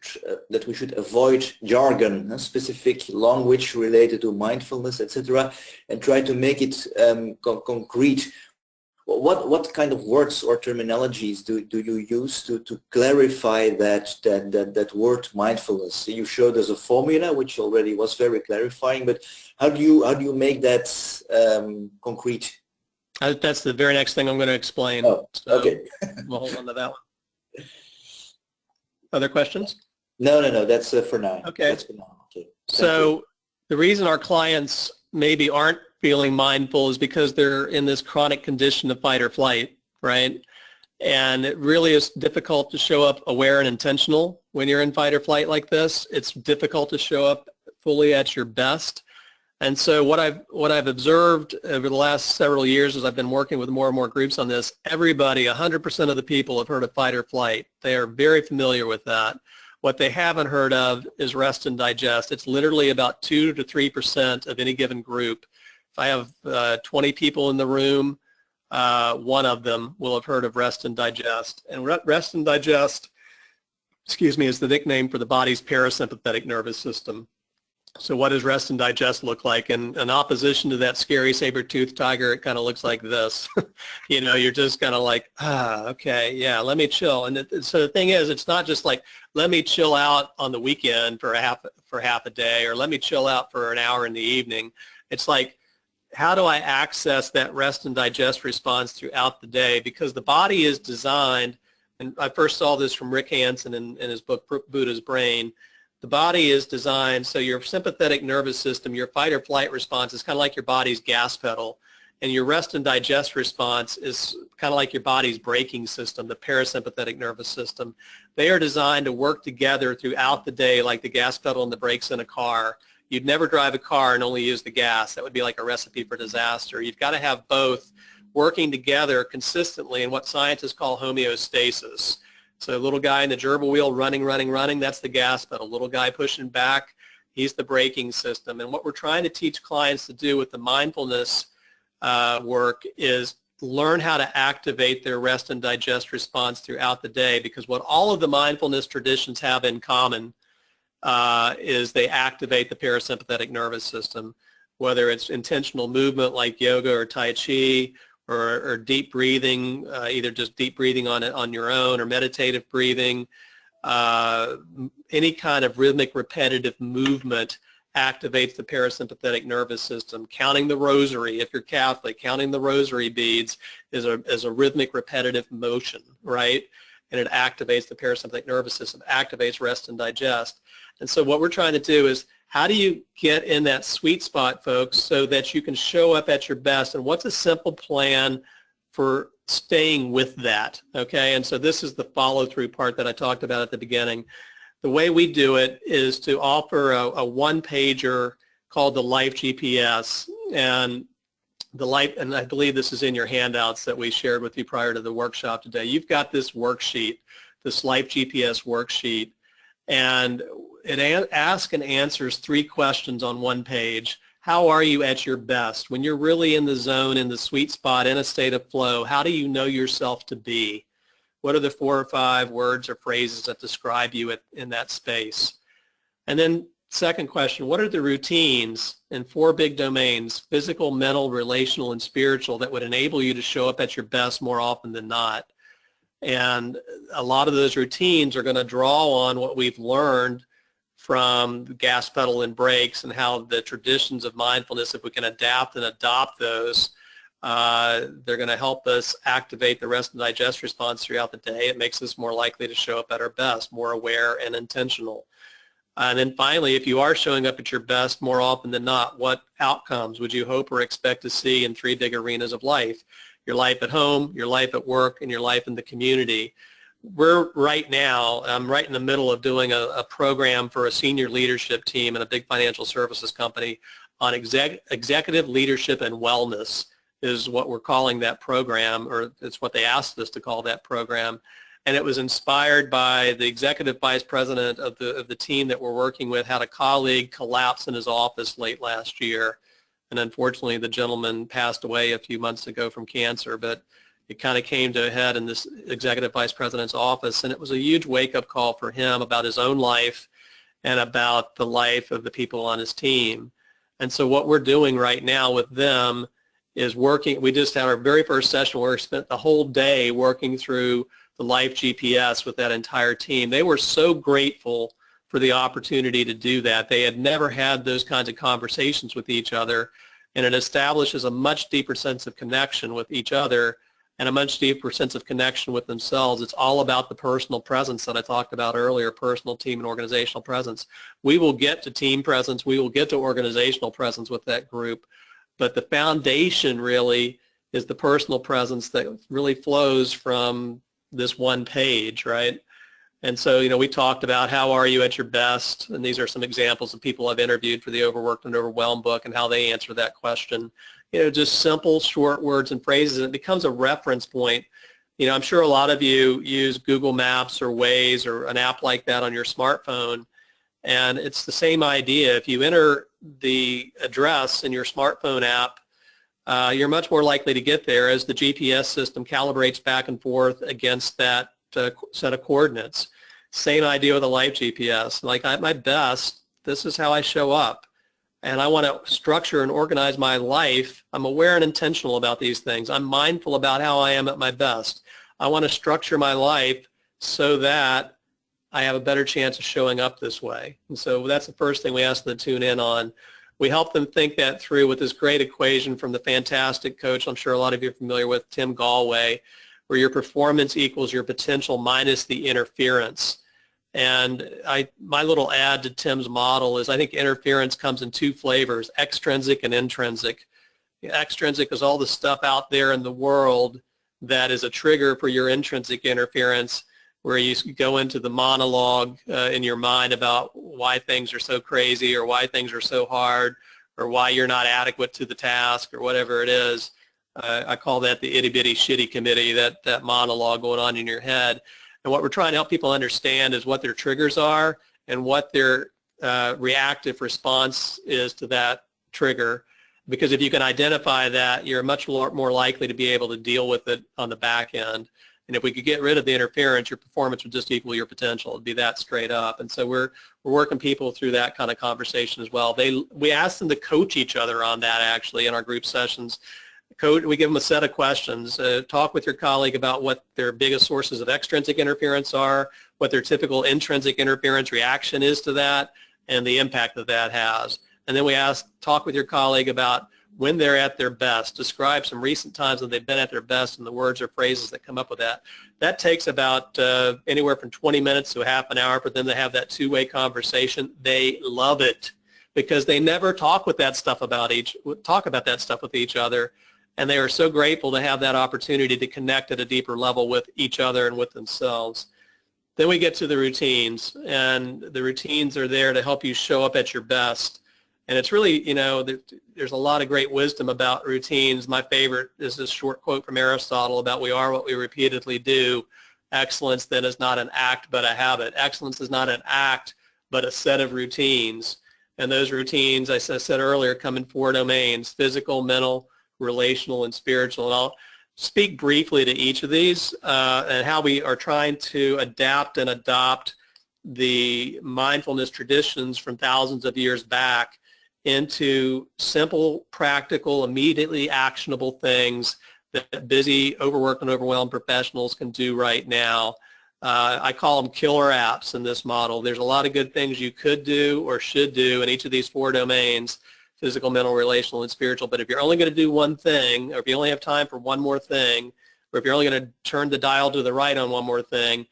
that we should avoid jargon, specific language related to mindfulness, etc., and try to make it concrete. What kind of words or terminologies do you use to clarify that word mindfulness? You showed us a formula which already was very clarifying, but how do you make that concrete? That's the very next thing I'm going to explain. Oh, okay. We'll hold on to that one. Other questions? No. That's for now. Okay. That's for now. Okay. So the reason our clients maybe aren't feeling mindful is because they're in this chronic condition of fight or flight, right? And it really is difficult to show up aware and intentional when you're in fight or flight like this. It's difficult to show up fully at your best. And so what I've observed over the last several years as I've been working with more and more groups on this, everybody, 100% of the people have heard of fight or flight. They are very familiar with that. What they haven't heard of is rest and digest. It's literally about 2 to 3% of any given group. If I have 20 people in the room, one of them will have heard of rest and digest. And rest and digest, excuse me, is the nickname for the body's parasympathetic nervous system. So what does rest and digest look like? And in opposition to that scary saber-toothed tiger, it kind of looks like this. You know, you're just kind of like, okay, yeah, let me chill. And so the thing is, it's not just like, let me chill out on the weekend for half a day, or let me chill out for an hour in the evening. It's like, how do I access that rest and digest response throughout the day? Because the body is designed, and I first saw this from Rick Hansen in his book, Buddha's Brain. The body is designed so your sympathetic nervous system, your fight or flight response is kind of like your body's gas pedal. And your rest and digest response is kind of like your body's braking system, the parasympathetic nervous system. They are designed to work together throughout the day like the gas pedal and the brakes in a car. You'd never drive a car and only use the gas. That would be like a recipe for disaster. You've got to have both working together consistently in what scientists call homeostasis. So little guy in the gerbil wheel running, that's the gas pedal. Little guy pushing back, he's the braking system. And what we're trying to teach clients to do with the mindfulness work is learn how to activate their rest and digest response throughout the day, because what all of the mindfulness traditions have in common is they activate the parasympathetic nervous system, whether it's intentional movement like yoga or Tai Chi, or deep breathing, either just deep breathing on your own or meditative breathing. Any kind of rhythmic repetitive movement activates the parasympathetic nervous system. Counting the rosary, if you're Catholic, counting the rosary beads is a rhythmic repetitive motion, right? And it activates the parasympathetic nervous system, activates rest and digest. And so what we're trying to do is, how do you get in that sweet spot, folks, so that you can show up at your best? And what's a simple plan for staying with that, okay? And so this is the follow-through part that I talked about at the beginning. The way we do it is to offer a one-pager called the Life GPS, and I believe this is in your handouts that we shared with you prior to the workshop today. You've got this worksheet, this Life GPS worksheet, and it asks and answers 3 questions on one page. How are you at your best? When you're really in the zone, in the sweet spot, in a state of flow, how do you know yourself to be? What are the 4 or 5 words or phrases that describe you in that space? And then second question, what are the routines in 4 big domains, physical, mental, relational, and spiritual, that would enable you to show up at your best more often than not? And a lot of those routines are going to draw on what we've learned from the gas pedal and brakes, and how the traditions of mindfulness, if we can adapt and adopt those, they're going to help us activate the rest and digest response throughout the day. It makes us more likely to show up at our best, more aware and intentional. And then finally, if you are showing up at your best more often than not, what outcomes would you hope or expect to see in 3 big arenas of life? Your life at home, your life at work, and your life in the community. I'm right in the middle of doing a program for a senior leadership team in a big financial services company on executive leadership and wellness is what we're calling that program, or it's what they asked us to call that program. And it was inspired by the executive vice president of the team that we're working with had a colleague collapse in his office late last year. And unfortunately, the gentleman passed away a few months ago from cancer, but it kind of came to a head in this executive vice president's office, and it was a huge wake-up call for him about his own life and about the life of the people on his team. And so what we're doing right now with them is working. We just had our very first session where we spent the whole day working through the Life GPS with that entire team. They were so grateful for the opportunity to do that. They had never had those kinds of conversations with each other, and it establishes a much deeper sense of connection with each other and a much deeper sense of connection with themselves. It's all about the personal presence that I talked about earlier, personal, team, and organizational presence. We will get to team presence, we will get to organizational presence with that group, but the foundation really is the personal presence that really flows from this one page, right? And so, we talked about how are you at your best, and these are some examples of people I've interviewed for the Overworked and Overwhelmed book and how they answer that question. Just simple, short words and phrases, and it becomes a reference point. I'm sure a lot of you use Google Maps or Waze or an app like that on your smartphone, and it's the same idea. If you enter the address in your smartphone app, you're much more likely to get there as the GPS system calibrates back and forth against that set of coordinates. Same idea with a Life GPS. Like at my best, this is how I show up. And I want to structure and organize my life. I'm aware and intentional about these things. I'm mindful about how I am at my best. I want to structure my life so that I have a better chance of showing up this way. And so that's the first thing we ask them to tune in on. We help them think that through with this great equation from the fantastic coach I'm sure a lot of you are familiar with, Tim Galway, where your performance equals your potential minus the interference. And my little add to Tim's model is I think interference comes in 2 flavors, extrinsic and intrinsic. Extrinsic is all the stuff out there in the world that is a trigger for your intrinsic interference, where you go into the monologue in your mind about why things are so crazy or why things are so hard or why you're not adequate to the task or whatever it is. I call that the itty-bitty shitty committee, that monologue going on in your head. And what we're trying to help people understand is what their triggers are and what their reactive response is to that trigger. Because if you can identify that, you're much more likely to be able to deal with it on the back end. And if we could get rid of the interference, your performance would just equal your potential. It'd be that straight up. And so we're working people through that kind of conversation as well. We ask them to coach each other on that, actually, in our group sessions. We give them a set of questions. Talk with your colleague about what their biggest sources of extrinsic interference are, what their typical intrinsic interference reaction is to that, and the impact that that has. And then we talk with your colleague about when they're at their best. Describe some recent times when they've been at their best and the words or phrases that come up with that. That takes about anywhere from 20 minutes to a half an hour for them to have that two-way conversation. They love it because they never talk about that stuff with each other, and they are so grateful to have that opportunity to connect at a deeper level with each other and with themselves. Then we get to the routines, and the routines are there to help you show up at your best. And it's really, there's a lot of great wisdom about routines. My favorite is this short quote from Aristotle about we are what we repeatedly do. Excellence then is not an act but a habit. Excellence is not an act but a set of routines. And those routines, as I said earlier, come in 4 domains: physical, mental, relational, and spiritual. And I'll speak briefly to each of these and how we are trying to adapt and adopt the mindfulness traditions from thousands of years back into simple, practical, immediately actionable things that busy, overworked, and overwhelmed professionals can do right now. I call them killer apps in this model. There's a lot of good things you could do or should do in each of these 4 domains: physical, mental, relational, and spiritual. But if you're only going to do one thing, or if you only have time for one more thing, or if you're only going to turn the dial to the right on one more thing,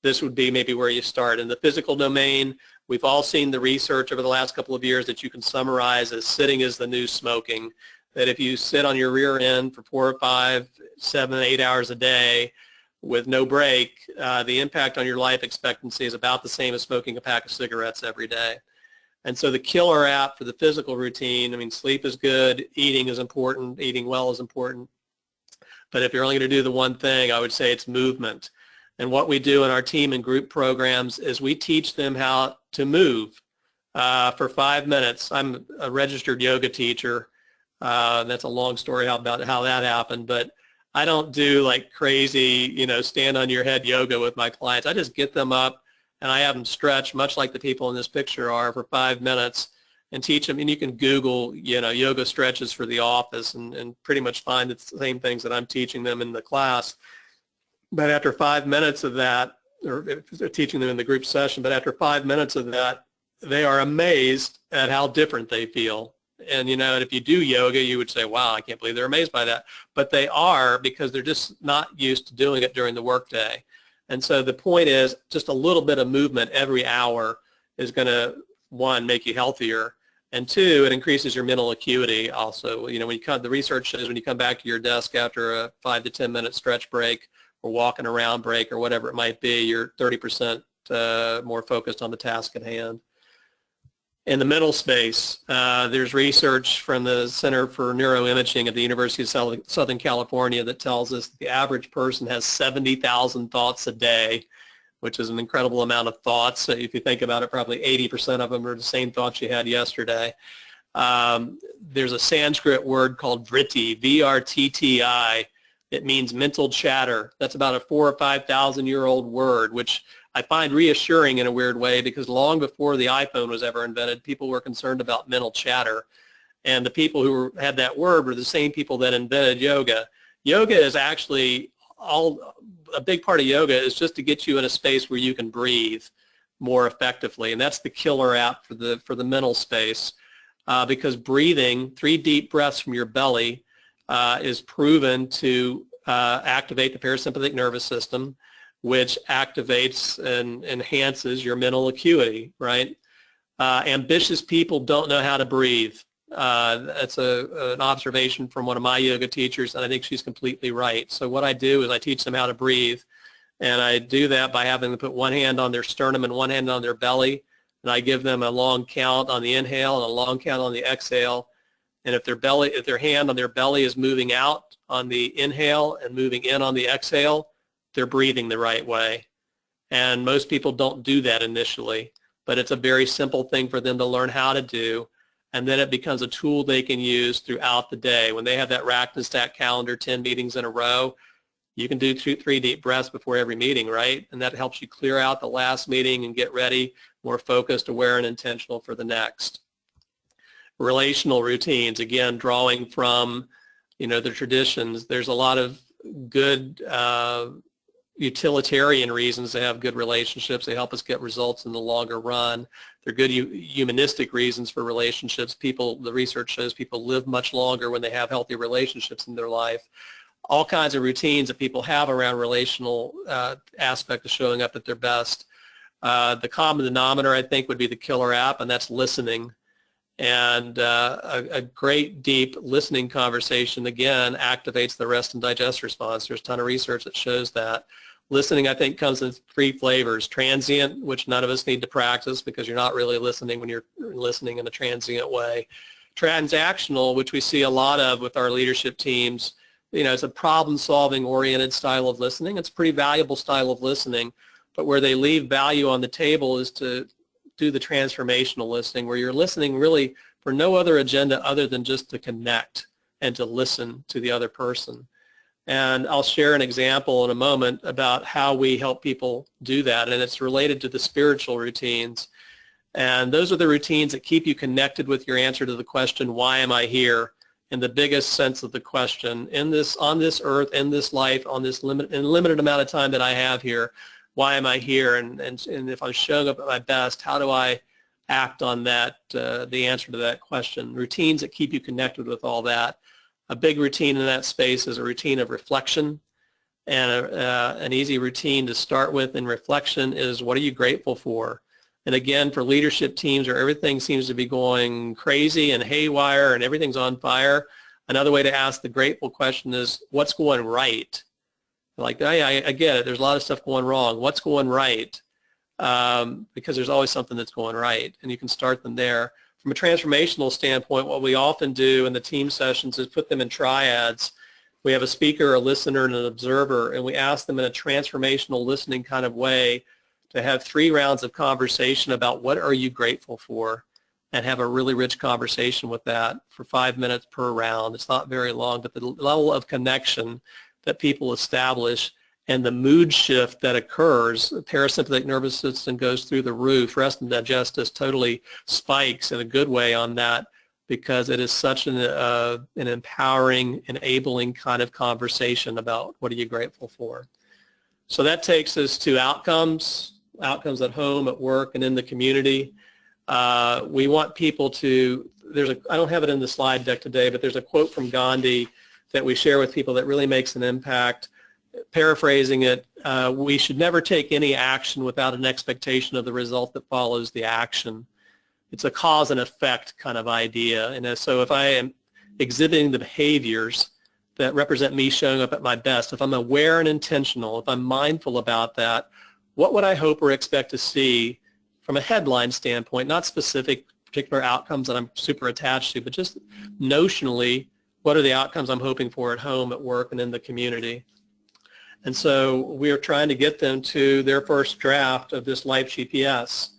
this would be maybe where you start. In the physical domain, we've all seen the research over the last couple of years that you can summarize as sitting is the new smoking. That if you sit on your rear end for 4 or 5, 7, 8 hours a day with no break, the impact on your life expectancy is about the same as smoking a pack of cigarettes every day. And so the killer app for the physical routine, sleep is good, eating is important, eating well is important. But if you're only going to do the one thing, I would say it's movement. And what we do in our team and group programs is we teach them how to move for 5 minutes. I'm a registered yoga teacher. That's a long story about how that happened, but I don't do like crazy, stand on your head yoga with my clients. I just get them up and I have them stretch, much like the people in this picture are, for 5 minutes, and teach them. And you can Google, yoga stretches for the office and pretty much find the same things that I'm teaching them in the class. But after 5 minutes of that, or they're teaching them in the group session, but after 5 minutes of that, they are amazed at how different they feel. And, if you do yoga, you would say, wow, I can't believe they're amazed by that. But they are, because they're just not used to doing it during the workday. And so the point is, just a little bit of movement every hour is going to, 1, make you healthier, and 2, it increases your mental acuity also. When you the research says when you come back to your desk after a 5 to 10 minute stretch break or walking around break or whatever it might be, you're 30% more focused on the task at hand. In the mental space, there's research from the Center for Neuroimaging at the University of Southern California that tells us the average person has 70,000 thoughts a day, which is an incredible amount of thoughts. So if you think about it, probably 80% of them are the same thoughts you had yesterday. There's a Sanskrit word called vritti, V-R-T-T-I. It means mental chatter. That's about a 4,000 or 5,000-year-old word, which I find reassuring in a weird way, because long before the iPhone was ever invented, people were concerned about mental chatter. And the people who had that word were the same people that invented yoga. Yoga is actually a big part of yoga is just to get you in a space where you can breathe more effectively. And that's the killer app for the mental space, because breathing, 3 deep breaths from your belly, is proven to activate the parasympathetic nervous system, which activates and enhances your mental acuity, right? Ambitious people don't know how to breathe. That's an observation from one of my yoga teachers, and I think she's completely right. So what I do is I teach them how to breathe, and I do that by having them put one hand on their sternum and one hand on their belly, and I give them a long count on the inhale and a long count on the exhale. And if their hand on their belly is moving out on the inhale and moving in on the exhale, they're breathing the right way. And most people don't do that initially, but it's a very simple thing for them to learn how to do, and then it becomes a tool they can use throughout the day. When they have that racked and stacked calendar, 10 meetings in a row, you can do 2-3 deep breaths before every meeting, right? And that helps you clear out the last meeting and get ready, more focused, aware, and intentional for the next. Relational routines, again, drawing from, the traditions. There's a lot of good utilitarian reasons to have good relationships. They help us get results in the longer run. They're good humanistic reasons for relationships. The research shows people live much longer when they have healthy relationships in their life. All kinds of routines that people have around relational aspect of showing up at their best. The common denominator, I think, would be the killer app, and that's listening. And a great, deep listening conversation, again, activates the rest and digest response. There's a ton of research that shows that. Listening, I think, comes in 3 flavors. Transient, which none of us need to practice because you're not really listening when you're listening in a transient way. Transactional, which we see a lot of with our leadership teams. It's a problem-solving oriented style of listening. It's a pretty valuable style of listening, but where they leave value on the table is to do the transformational listening, where you're listening really for no other agenda other than just to connect and to listen to the other person. And I'll share an example in a moment about how we help people do that, and it's related to the spiritual routines. And those are the routines that keep you connected with your answer to the question, why am I here? In the biggest sense of the question, on this earth, in this life, on this limited amount of time that I have here, why am I here? And if I'm showing up at my best, how do I act on that, the answer to that question? Routines that keep you connected with all that. A big routine in that space is a routine of reflection, and an easy routine to start with in reflection is, what are you grateful for? And again, for leadership teams where everything seems to be going crazy and haywire and everything's on fire, another way to ask the grateful question is, what's going right? Like, I get it, there's a lot of stuff going wrong. What's going right? Because there's always something that's going right, and you can start them there. From a transformational standpoint, what we often do in the team sessions is put them in triads. We have a speaker, a listener, and an observer, and we ask them in a transformational listening kind of way to have 3 rounds of conversation about what are you grateful for, and have a really rich conversation with that for 5 minutes per round. It's not very long, but the level of connection that people establish and the mood shift that occurs, the parasympathetic nervous system goes through the roof. Rest and digest just totally spikes in a good way on that, because it is such an empowering, enabling kind of conversation about what are you grateful for. So that takes us to outcomes at home, at work, and in the community. We want people to, I don't have it in the slide deck today, but there's a quote from Gandhi that we share with people that really makes an impact. Paraphrasing it, we should never take any action without an expectation of the result that follows the action. It's a cause and effect kind of idea. And so if I am exhibiting the behaviors that represent me showing up at my best, if I'm aware and intentional, if I'm mindful about that, what would I hope or expect to see from a headline standpoint, not specific particular outcomes that I'm super attached to, but just notionally, what are the outcomes I'm hoping for at home, at work, and in the community? And so we are trying to get them to their first draft of this Life GPS.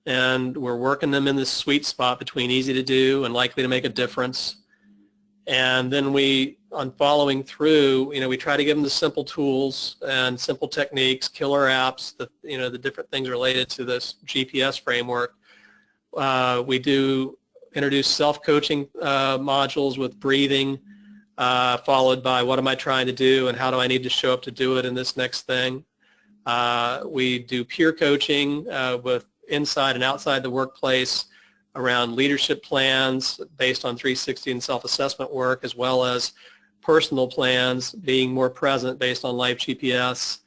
And we're working them in this sweet spot between easy to do and likely to make a difference. And then on following through, we try to give them the simple tools and simple techniques, killer apps, the different things related to this GPS framework. We do introduce self-coaching modules with breathing, followed by what am I trying to do and how do I need to show up to do it in this next thing. We do peer coaching with inside and outside the workplace around leadership plans based on 360 and self-assessment work, as well as personal plans, being more present based on Life GPS.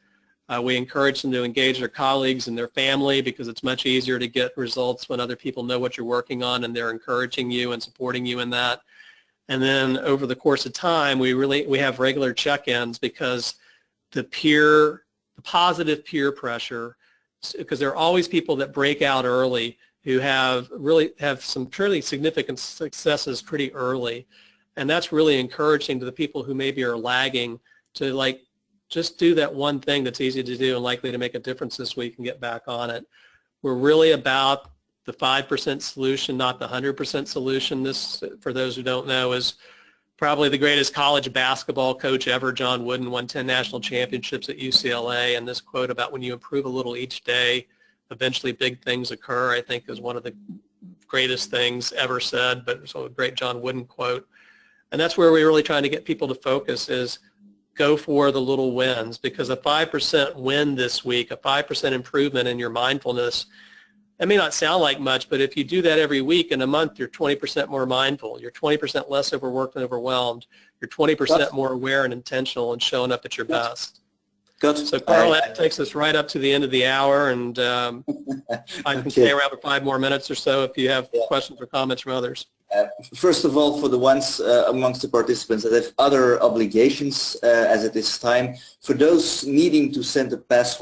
We encourage them to engage their colleagues and their family because it's much easier to get results when other people know what you're working on and they're encouraging you and supporting you in that. And then over the course of time, we have regular check-ins because the positive peer pressure, because there are always people that break out early who really have some fairly significant successes pretty early. And that's really encouraging to the people who maybe are lagging to just do that one thing that's easy to do and likely to make a difference this week and get back on it. We're really about the 5% solution, not the 100% solution. This, for those who don't know, is probably the greatest college basketball coach ever, John Wooden, won 10 national championships at UCLA, and this quote about when you improve a little each day, eventually big things occur, I think is one of the greatest things ever said, but it's a great John Wooden quote. And that's where we're really trying to get people to focus is go for the little wins, because a 5% win this week, a 5% improvement in your mindfulness, it may not sound like much, but if you do that every week, in a month, you're 20% more mindful. You're 20% less overworked and overwhelmed. You're 20% more aware and intentional and showing up at your best. Good. So, Carl, that takes us right up to the end of the hour, and I can stay around for 5 more minutes or so if you have questions or comments from others. First of all, for the ones amongst the participants that have other obligations as it is time, for those needing to send a password